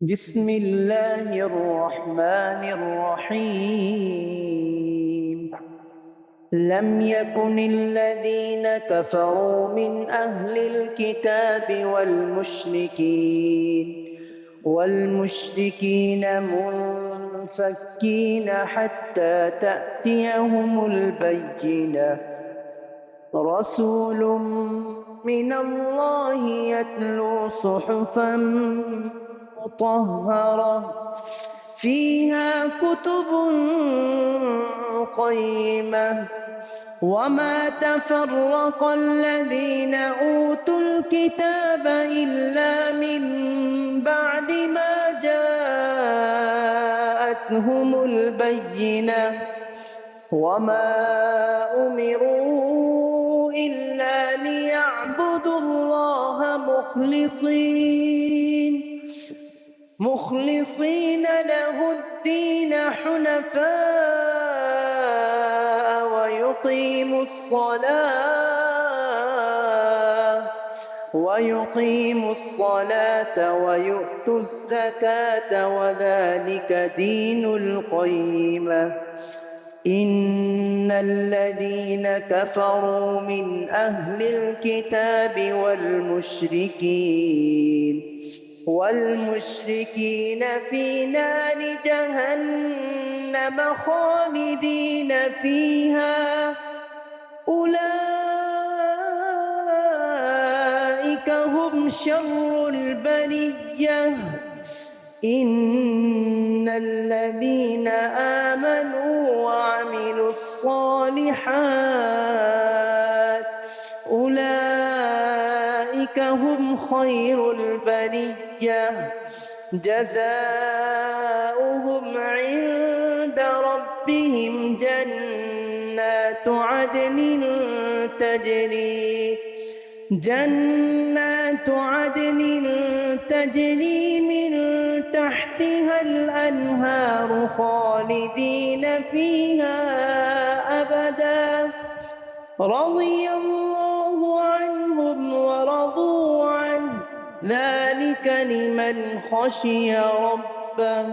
بسم الله الرحمن الرحيم. لم يكن الذين كفروا من أهل الكتاب والمشركين منفكين حتى تأتيهم البينة. رسول من الله يتلو صحفا مطهرة فيها كتب قيمة. وما تفرق الذين أوتوا الكتاب إلا من بعد ما جاءتهم البينة. وما أمروا إلا ليعبدوا الله مخلصين له الدين حنفاء ويقيموا الصلاة ويؤتوا الزكاة وذلك دين القيمة. إن الذين كفروا من أهل الكتاب والمشركين في نار جهنم خالدين فيها. أولئك هم شر البرية. إن الذين آمنوا وعملوا الصالحات أولئك هم خير البرية. جزاؤهم عند ربهم جنات عدن تجري من تحتها الأنهار خالدين فيها أبدا. رضي الله عنهم ورضوا عنه ذلك لمن خشي ربه.